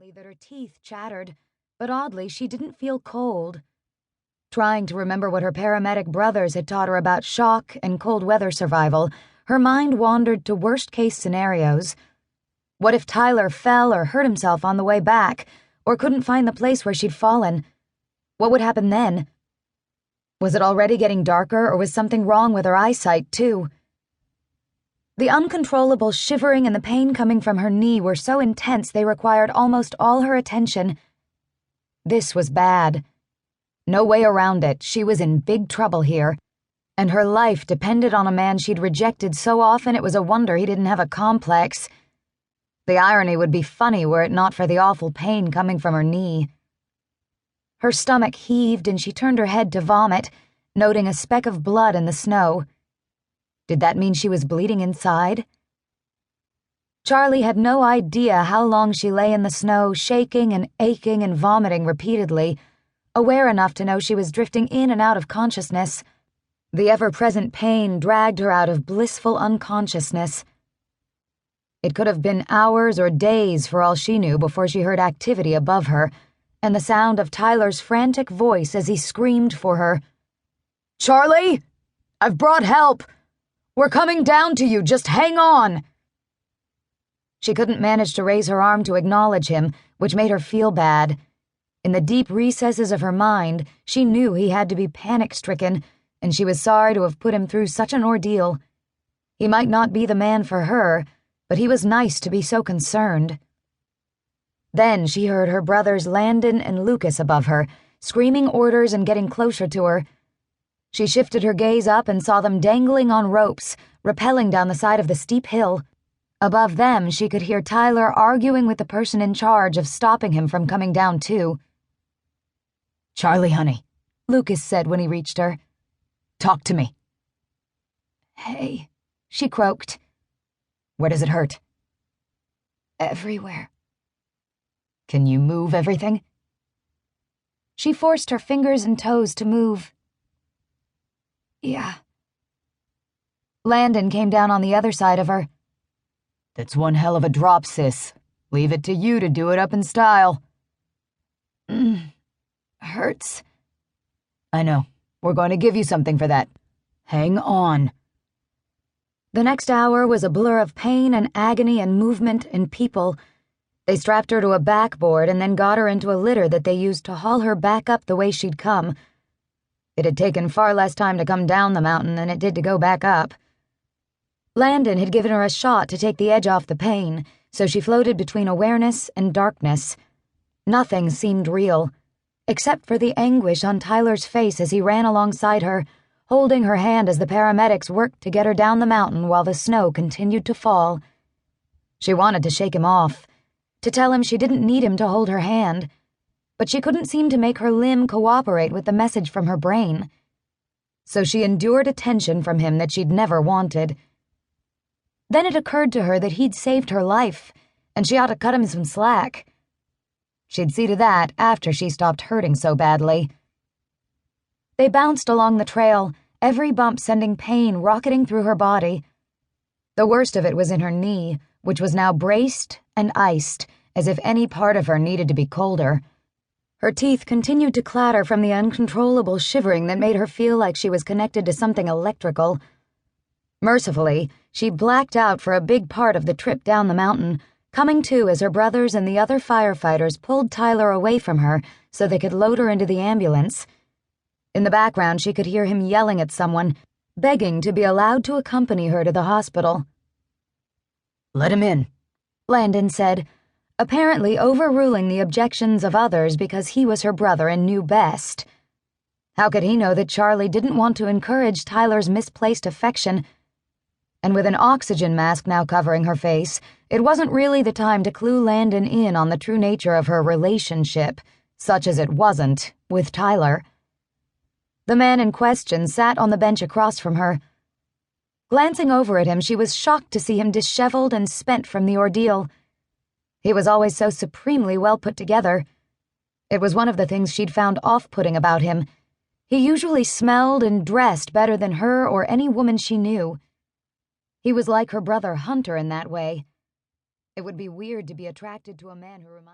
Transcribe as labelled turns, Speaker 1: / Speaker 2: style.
Speaker 1: violently that her teeth chattered, but oddly she didn't feel cold. Trying to remember what her paramedic brothers had taught her about shock and cold weather survival, her mind wandered to worst-case scenarios. What if Tyler fell or hurt himself on the way back, or couldn't find the place where she'd fallen? What would happen then? Was it already getting darker, or was something wrong with her eyesight, too? The uncontrollable shivering and the pain coming from her knee were so intense they required almost all her attention. This was bad. No way around it. She was in big trouble here, and her life depended on a man she'd rejected so often it was a wonder he didn't have a complex. The irony would be funny were it not for the awful pain coming from her knee. Her stomach heaved and she turned her head to vomit, noting a speck of blood in the snow. Did that mean she was bleeding inside? Charley had no idea how long she lay in the snow, shaking and aching and vomiting repeatedly, aware enough to know she was drifting in and out of consciousness. The ever-present pain dragged her out of blissful unconsciousness. It could have been hours or days for all she knew before she heard activity above her, and the sound of Tyler's frantic voice as he screamed for her. "Charley! I've brought help! We're coming down to you, just hang on!" She couldn't manage to raise her arm to acknowledge him, which made her feel bad. In the deep recesses of her mind, she knew he had to be panic-stricken, and she was sorry to have put him through such an ordeal. He might not be the man for her, but he was nice to be so concerned. Then she heard her brothers Landon and Lucas above her, screaming orders and getting closer to her. She shifted her gaze up and saw them dangling on ropes, rappelling down the side of the steep hill. Above them, she could hear Tyler arguing with the person in charge of stopping him from coming down too. "Charley, honey," Lucas said when he reached her. "Talk to me." "Hey," she croaked. "Where does it hurt?" "Everywhere." "Can you move everything?" She forced her fingers and toes to move. "Yeah." Landon came down on the other side of her. "That's one hell of a drop, sis. Leave it to you to do it up in style." Hurts." "I know. We're going to give you something for that. Hang on." The next hour was a blur of pain and agony and movement and people. They strapped her to a backboard and then got her into a litter that they used to haul her back up the way she'd come. It had taken far less time to come down the mountain than it did to go back up. Landon had given her a shot to take the edge off the pain, so she floated between awareness and darkness. Nothing seemed real, except for the anguish on Tyler's face as he ran alongside her, holding her hand as the paramedics worked to get her down the mountain while the snow continued to fall. She wanted to shake him off, to tell him she didn't need him to hold her hand, but she couldn't seem to make her limb cooperate with the message from her brain. So she endured attention from him that she'd never wanted. Then it occurred to her that he'd saved her life, and she ought to cut him some slack. She'd see to that after she stopped hurting so badly. They bounced along the trail, every bump sending pain rocketing through her body. The worst of it was in her knee, which was now braced and iced, as if any part of her needed to be colder. Her teeth continued to clatter from the uncontrollable shivering that made her feel like she was connected to something electrical. Mercifully, she blacked out for a big part of the trip down the mountain, coming to as her brothers and the other firefighters pulled Tyler away from her so they could load her into the ambulance. In the background, she could hear him yelling at someone, begging to be allowed to accompany her to the hospital. "Let him in," Landon said, apparently overruling the objections of others because he was her brother and knew best. How could he know that Charley didn't want to encourage Tyler's misplaced affection? And with an oxygen mask now covering her face, it wasn't really the time to clue Landon in on the true nature of her relationship, such as it wasn't, with Tyler. The man in question sat on the bench across from her. Glancing over at him, she was shocked to see him disheveled and spent from the ordeal. He was always so supremely well put together. It was one of the things she'd found off-putting about him. He usually smelled and dressed better than her or any woman she knew. He was like her brother Hunter in that way. It would be weird to be attracted to a man who reminded